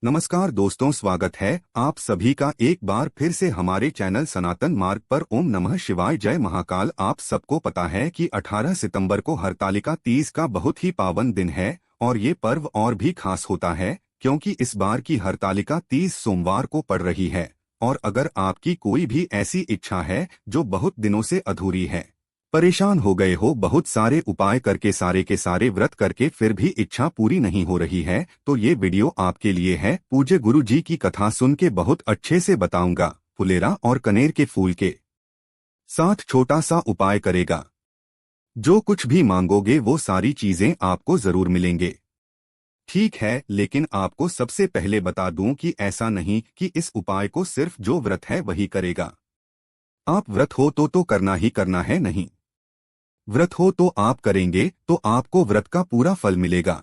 नमस्कार दोस्तों, स्वागत है आप सभी का एक बार फिर से हमारे चैनल सनातन मार्ग पर। ओम नमः शिवाय, जय महाकाल। आप सबको पता है कि 18 सितंबर को हरतालिका तीज का बहुत ही पावन दिन है और ये पर्व और भी खास होता है क्योंकि इस बार की हरतालिका तीज सोमवार को पड़ रही है। और अगर आपकी कोई भी ऐसी इच्छा है जो बहुत दिनों से अधूरी है, परेशान हो गए हो, बहुत सारे उपाय करके, सारे के सारे व्रत करके फिर भी इच्छा पूरी नहीं हो रही है, तो ये वीडियो आपके लिए है। पूज्य गुरु जी की कथा सुन के बहुत अच्छे से बताऊंगा। फुलेरा और कनेर के फूल के साथ छोटा सा उपाय करेगा, जो कुछ भी मांगोगे वो सारी चीजें आपको जरूर मिलेंगे। ठीक है, लेकिन आपको सबसे पहले बता दूं कि ऐसा नहीं कि इस उपाय को सिर्फ जो व्रत है वही करेगा। आप व्रत हो तो करना ही करना है, नहीं व्रत हो तो आप करेंगे तो आपको व्रत का पूरा फल मिलेगा।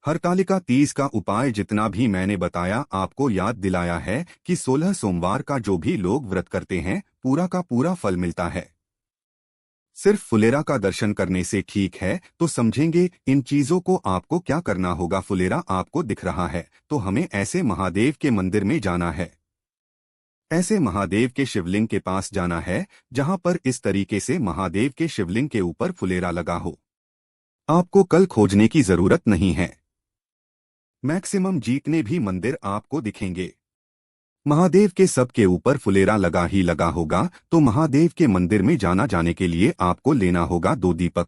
हरतालिका तीज का उपाय जितना भी मैंने बताया, आपको याद दिलाया है कि 16 सोमवार का जो भी लोग व्रत करते हैं पूरा का पूरा फल मिलता है। सिर्फ फुलेरा का दर्शन करने से ठीक है तो समझेंगे इन चीजों को आपको क्या करना होगा। फुलेरा आपको दिख रहा है तो हमें ऐसे महादेव के मंदिर में जाना है, ऐसे महादेव के शिवलिंग के पास जाना है जहां पर इस तरीके से महादेव के शिवलिंग के ऊपर फुलेरा लगा हो। आपको कल खोजने की जरूरत नहीं है, मैक्सिमम जितने भी मंदिर आपको दिखेंगे महादेव के सब के ऊपर फुलेरा लगा ही लगा होगा। तो महादेव के मंदिर में जाने के लिए आपको लेना होगा 2 दीपक।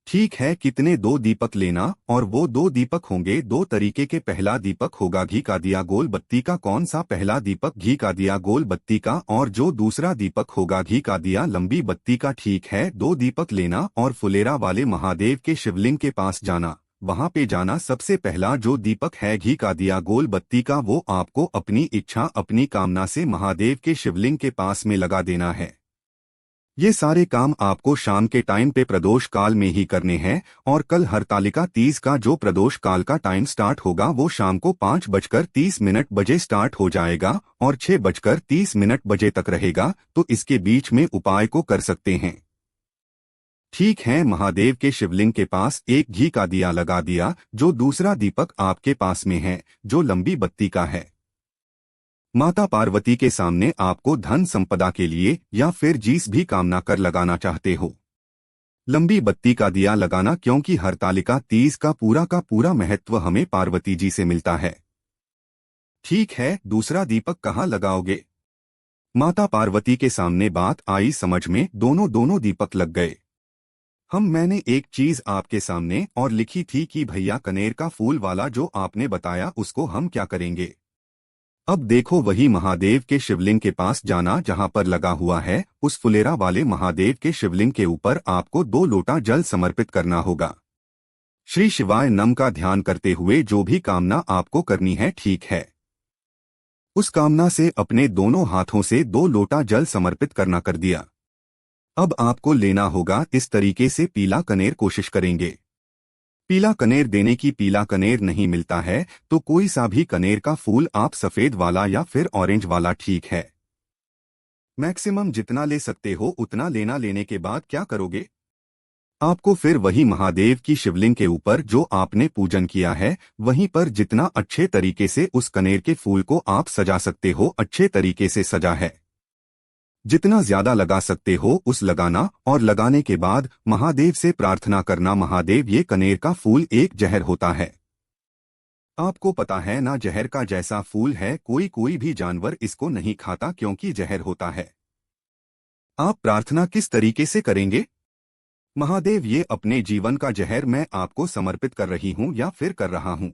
ठीक है, कितने? 2 दीपक लेना, और वो 2 दीपक होंगे 2 तरीके के। पहला दीपक होगा घी का दिया गोल बत्ती का। कौन सा पहला दीपक? घी का दिया गोल बत्ती का। और जो दूसरा दीपक होगा घी का दिया लंबी बत्ती का। ठीक है, 2 दीपक लेना और फुलेरा वाले महादेव के शिवलिंग के पास जाना। वहां पे जाना, सबसे पहला जो दीपक है घी का दिया गोल बत्ती का, वो आपको अपनी इच्छा अपनी कामना से महादेव के शिवलिंग के पास में लगा देना है। ये सारे काम आपको शाम के टाइम पे प्रदोष काल में ही करने हैं। और कल हरतालिका तीज का जो प्रदोष काल का टाइम स्टार्ट होगा वो शाम को 5:30 बजे स्टार्ट हो जाएगा और 6:30 बजे तक रहेगा। तो इसके बीच में उपाय को कर सकते हैं। ठीक है, महादेव के शिवलिंग के पास एक घी का दिया लगा दिया। जो दूसरा दीपक आपके पास में है जो लंबी बत्ती का है, माता पार्वती के सामने आपको धन संपदा के लिए या फिर जिस भी कामना कर लगाना चाहते हो, लंबी बत्ती का दिया लगाना, क्योंकि हरतालिका तीज का पूरा महत्व हमें पार्वती जी से मिलता है। ठीक है, दूसरा दीपक कहाँ लगाओगे? माता पार्वती के सामने बात आई समझ में, दोनों दीपक लग गए। मैंने एक चीज आपके सामने और लिखी थी कि भैया कनेर का फूल वाला जो आपने बताया उसको हम क्या करेंगे। अब देखो, वही महादेव के शिवलिंग के पास जाना जहां पर लगा हुआ है। उस फुलेरा वाले महादेव के शिवलिंग के ऊपर आपको 2 लोटा जल समर्पित करना होगा। श्री शिवाय नम का ध्यान करते हुए जो भी कामना आपको करनी है, ठीक है, उस कामना से अपने दोनों हाथों से 2 लोटा जल समर्पित करना कर दिया। अब आपको लेना होगा इस तरीके से पीला कनेर। कोशिश करेंगे पीला कनेर देने की। पीला कनेर नहीं मिलता है तो कोई सा भी कनेर का फूल आप, सफेद वाला या फिर ऑरेंज वाला, ठीक है, मैक्सिमम जितना ले सकते हो उतना लेना। लेने के बाद क्या करोगे? आपको फिर वही महादेव की शिवलिंग के ऊपर जो आपने पूजन किया है वहीं पर जितना अच्छे तरीके से उस कनेर के फूल को आप सजा सकते हो, अच्छे तरीके से सजा है, जितना ज्यादा लगा सकते हो उस लगाना। और लगाने के बाद महादेव से प्रार्थना करना, महादेव ये कनेर का फूल एक जहर होता है, आपको पता है ना, जहर का जैसा फूल है। कोई भी जानवर इसको नहीं खाता क्योंकि जहर होता है। आप प्रार्थना किस तरीके से करेंगे? महादेव ये अपने जीवन का जहर मैं आपको समर्पित कर रही हूँ या फिर कर रहा हूँ,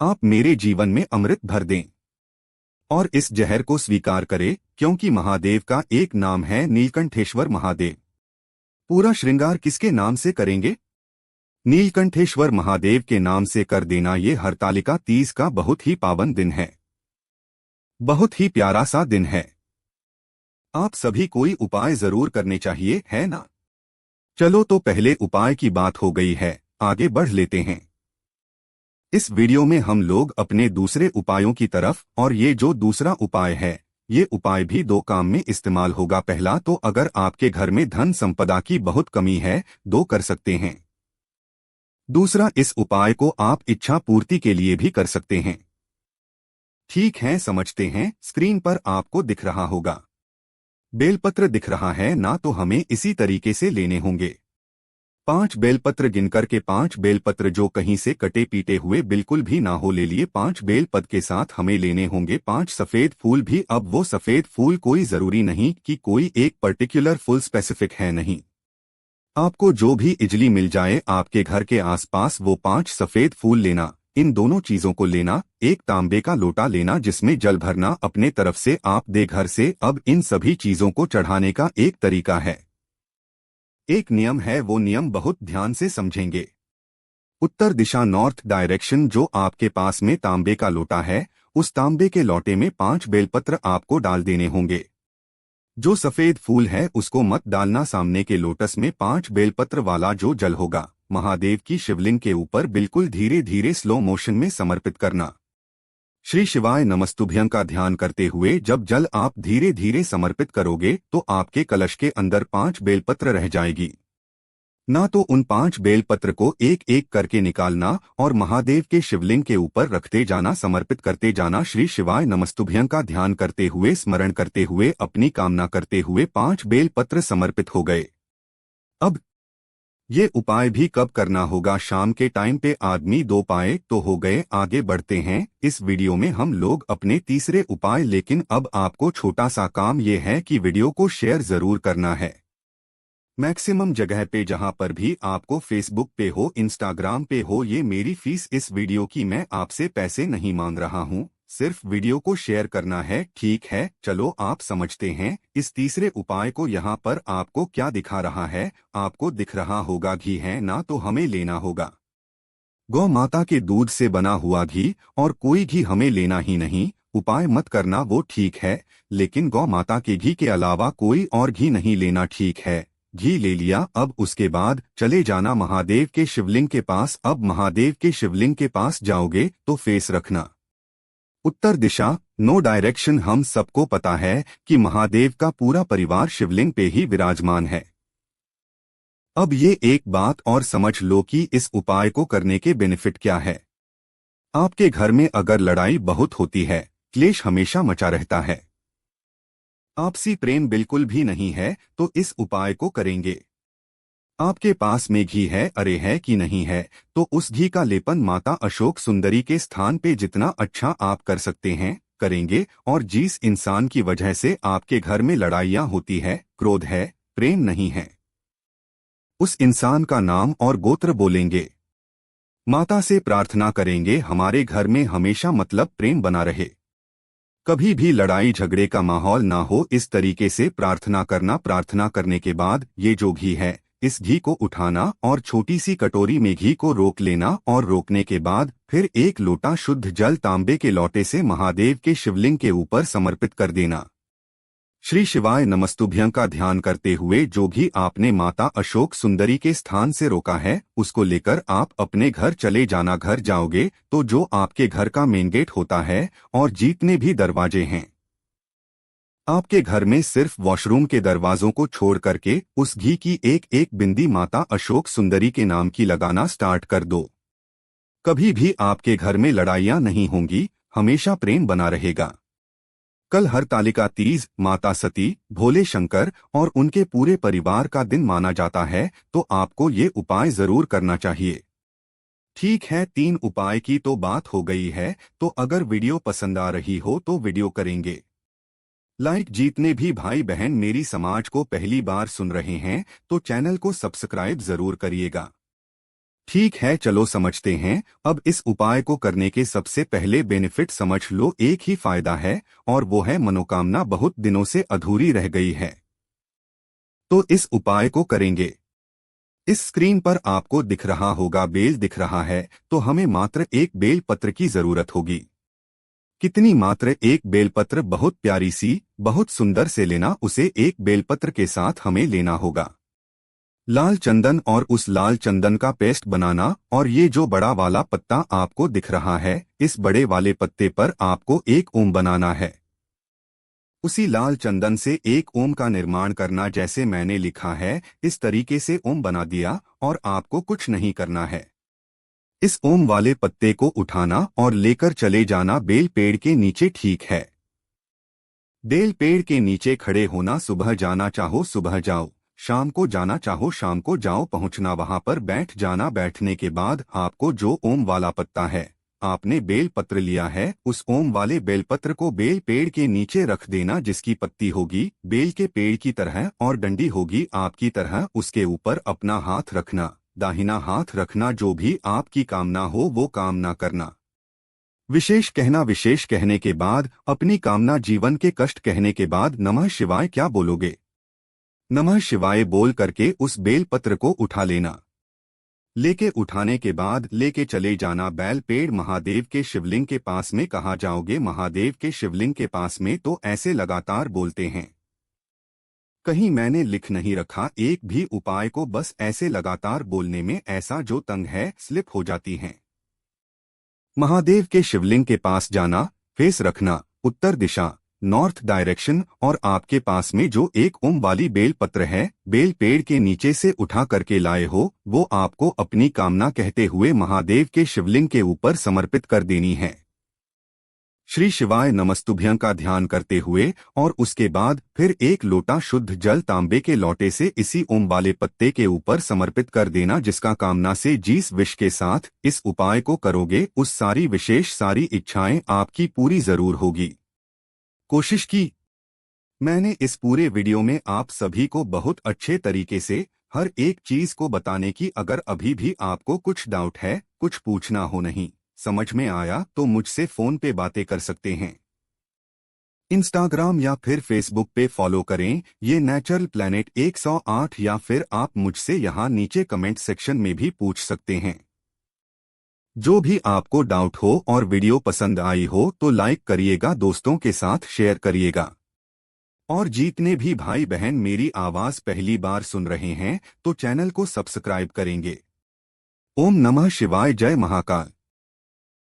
आप मेरे जीवन में अमृत भर दें और इस जहर को स्वीकार करें, क्योंकि महादेव का एक नाम है नीलकंठेश्वर महादेव। पूरा श्रृंगार किसके नाम से करेंगे? नीलकंठेश्वर महादेव के नाम से कर देना। ये हरतालिका तीज का बहुत ही पावन दिन है, बहुत ही प्यारा सा दिन है। आप सभी कोई उपाय जरूर करने चाहिए, है ना? चलो, तो पहले उपाय की बात हो गई है, आगे बढ़ लेते हैं। इस वीडियो में हम लोग अपने दूसरे उपायों की तरफ, और ये जो दूसरा उपाय है ये उपाय भी 2 काम में इस्तेमाल होगा। पहला तो अगर आपके घर में धन संपदा की बहुत कमी है 2 कर सकते हैं। दूसरा, इस उपाय को आप इच्छा पूर्ति के लिए भी कर सकते हैं। ठीक है, समझते हैं। स्क्रीन पर आपको दिख रहा होगा बेलपत्र दिख रहा है ना, तो हमें इसी तरीके से लेने होंगे 5 बेलपत्र। गिनकर के 5 बेलपत्र जो कहीं से कटे पीटे हुए बिल्कुल भी ना हो ले लिए। 5 बेलपत्र के साथ हमें लेने होंगे 5 सफेद फूल भी। अब वो सफेद फूल कोई जरूरी नहीं कि कोई एक पर्टिकुलर फुल स्पेसिफिक है, नहीं, आपको जो भी इजली मिल जाए आपके घर के आसपास वो 5 सफेद फूल लेना। इन दोनों चीजों को लेना, एक तांबे का लोटा लेना जिसमें जल भरना अपने तरफ से आप दे घर से। अब इन सभी चीजों को चढ़ाने का एक तरीका है, एक नियम है, वो नियम बहुत ध्यान से समझेंगे। उत्तर दिशा नॉर्थ डायरेक्शन जो आपके पास में तांबे का लोटा है, उस तांबे के लोटे में 5 बेलपत्र आपको डाल देने होंगे। जो सफेद फूल है उसको मत डालना, सामने के लोटस में 5 बेलपत्र वाला जो जल होगा महादेव की शिवलिंग के ऊपर बिल्कुल धीरे धीरे स्लो मोशन में समर्पित करना। श्री शिवाय नमस्तुभ्यं का ध्यान करते हुए जब जल आप धीरे धीरे समर्पित करोगे तो आपके कलश के अंदर 5 बेलपत्र रह जाएगी ना, तो उन 5 बेलपत्र को एक एक करके निकालना और महादेव के शिवलिंग के ऊपर रखते जाना, समर्पित करते जाना। श्री शिवाय नमस्तुभ्यं का ध्यान करते हुए, स्मरण करते हुए, अपनी कामना करते हुए 5 बेलपत्र समर्पित हो गए। अब ये उपाय भी कब करना होगा? शाम के टाइम पे आदमी 2 पाए तो हो गए। आगे बढ़ते हैं इस वीडियो में हम लोग अपने तीसरे उपाय, लेकिन अब आपको छोटा सा काम ये है कि वीडियो को शेयर जरूर करना है मैक्सिमम जगह पे, जहां पर भी आपको फेसबुक पे हो, इंस्टाग्राम पे हो। ये मेरी फीस इस वीडियो की, मैं आपसे पैसे नहीं मांग रहा हूं, सिर्फ वीडियो को शेयर करना है, ठीक है? चलो आप समझते हैं इस तीसरे उपाय को। यहाँ पर आपको क्या दिखा रहा है? आपको दिख रहा होगा घी है ना, तो हमें लेना होगा गौ माता के दूध से बना हुआ घी, और कोई घी हमें लेना ही नहीं। उपाय मत करना वो ठीक है, लेकिन गौ माता के घी के अलावा कोई और घी नहीं लेना, ठीक है? घी ले लिया। अब उसके बाद चले जाना महादेव के शिवलिंग के पास। अब महादेव के शिवलिंग के पास जाओगे तो फेस रखना उत्तर दिशा, नो डायरेक्शन। हम सबको पता है कि महादेव का पूरा परिवार शिवलिंग पे ही विराजमान है। अब ये एक बात और समझ लो कि इस उपाय को करने के बेनिफिट क्या है। आपके घर में अगर लड़ाई बहुत होती है, क्लेश हमेशा मचा रहता है, आपसी प्रेम बिल्कुल भी नहीं है, तो इस उपाय को करेंगे। आपके पास में घी है, अरे है कि नहीं है, तो उस घी का लेपन माता अशोक सुंदरी के स्थान पे जितना अच्छा आप कर सकते हैं करेंगे। और जिस इंसान की वजह से आपके घर में लड़ाइयाँ होती है, क्रोध है, प्रेम नहीं है, उस इंसान का नाम और गोत्र बोलेंगे। माता से प्रार्थना करेंगे हमारे घर में हमेशा मतलब प्रेम बना रहे, कभी भी लड़ाई झगड़े का माहौल ना हो, इस तरीके से प्रार्थना करना। प्रार्थना करने के बाद ये जो घी है, इस घी को उठाना और छोटी सी कटोरी में घी को रोक लेना, और रोकने के बाद फिर एक लोटा शुद्ध जल तांबे के लोटे से महादेव के शिवलिंग के ऊपर समर्पित कर देना। श्री शिवाय नमस्तुभ्यं का ध्यान करते हुए जो भी आपने माता अशोक सुंदरी के स्थान से रोका है उसको लेकर आप अपने घर चले जाना। घर जाओगे तो जो आपके घर का मेन गेट होता है और जितने भी दरवाजे हैं आपके घर में, सिर्फ वॉशरूम के दरवाजों को छोड़ करके उस घी की एक एक बिंदी माता अशोक सुंदरी के नाम की लगाना स्टार्ट कर दो। कभी भी आपके घर में लड़ाइयाँ नहीं होंगी, हमेशा प्रेम बना रहेगा। कल हरतालिका तीज, माता सती, भोले शंकर और उनके पूरे परिवार का दिन माना जाता है, तो आपको ये उपाय जरूर करना चाहिए। ठीक है, 3 उपाय की तो बात हो गई है, तो अगर वीडियो पसंद आ रही हो तो वीडियो करेंगे लाइक। जितने भी भाई बहन मेरी समाज को पहली बार सुन रहे हैं तो चैनल को सब्सक्राइब जरूर करिएगा। ठीक है, चलो समझते हैं। अब इस उपाय को करने के सबसे पहले बेनिफिट समझ लो। एक ही फायदा है और वो है मनोकामना बहुत दिनों से अधूरी रह गई है, तो इस उपाय को करेंगे। इस स्क्रीन पर आपको दिख रहा होगा बेल दिख रहा है, तो हमें मात्र एक बेल पत्र की जरूरत होगी। कितनी? मात्र एक बेलपत्र, बहुत प्यारी सी, बहुत सुंदर से लेना। उसे एक बेलपत्र के साथ हमें लेना होगा लाल चंदन, और उस लाल चंदन का पेस्ट बनाना। और ये जो बड़ा वाला पत्ता आपको दिख रहा है, इस बड़े वाले पत्ते पर आपको एक ओम बनाना है। उसी लाल चंदन से एक ओम का निर्माण करना, जैसे मैंने लिखा है इस तरीके से ओम बना दिया, और आपको कुछ नहीं करना है। इस ओम वाले पत्ते को उठाना और लेकर चले जाना बेल पेड़ के नीचे ठीक है। बेल पेड़ के नीचे खड़े होना, सुबह जाना चाहो सुबह जाओ, शाम को जाना चाहो शाम को जाओ, पहुंचना वहां पर बैठ जाना। बैठने के बाद आपको जो ओम वाला पत्ता है, आपने बेल पत्र लिया है, उस ओम वाले बेलपत्र को बेल पेड़ के नीचे रख देना। जिसकी पत्ती होगी बेल के पेड़ की तरह और डंडी होगी आपकी तरह, उसके ऊपर अपना हाथ रखना, दाहिना हाथ रखना। जो भी आपकी कामना हो वो कामना करना। विशेष कहने के बाद अपनी कामना, जीवन के कष्ट कहने के बाद नमः शिवाय क्या बोलोगे? नमः शिवाय बोल करके उस बेल पत्र को उठा लेना। लेके उठाने के बाद लेके चले जाना बेल पेड़ महादेव के शिवलिंग के पास में। कहाँ जाओगे? महादेव के शिवलिंग के पास में। तो ऐसे लगातार बोलते हैं, कहीं मैंने लिख नहीं रखा एक भी उपाय को, बस ऐसे लगातार बोलने में ऐसा जो तंग है स्लिप हो जाती हैं। महादेव के शिवलिंग के पास जाना, फेस रखना उत्तर दिशा, नॉर्थ डायरेक्शन, और आपके पास में जो एक ओम वाली बेल पत्र है, बेल पेड़ के नीचे से उठा करके लाए हो, वो आपको अपनी कामना कहते हुए महादेव के शिवलिंग के ऊपर समर्पित कर देनी है। श्री शिवाय नमस्तुभ्यं का ध्यान करते हुए और उसके बाद फिर एक लोटा शुद्ध जल तांबे के लोटे से इसी ओम वाले पत्ते के ऊपर समर्पित कर देना। जिसका कामना से जिस विश के साथ इस उपाय को करोगे, उस सारी विशेष सारी इच्छाएं आपकी पूरी जरूर होगी। कोशिश की मैंने इस पूरे वीडियो में आप सभी को बहुत अच्छे तरीके से हर एक चीज को बताने की। अगर अभी भी आपको कुछ डाउट है, कुछ पूछना हो, नहीं समझ में आया, तो मुझसे फोन पे बातें कर सकते हैं। इंस्टाग्राम या फिर फेसबुक पे फॉलो करें ये नेचुरल प्लैनेट 108, या फिर आप मुझसे यहाँ नीचे कमेंट सेक्शन में भी पूछ सकते हैं। जो भी आपको डाउट हो और वीडियो पसंद आई हो तो लाइक करिएगा, दोस्तों के साथ शेयर करिएगा। और जितने भी भाई बहन मेरी आवाज पहली बार सुन रहे हैं तो चैनल को सब्सक्राइब करेंगे। ओम नमः शिवाय, जय महाकाल।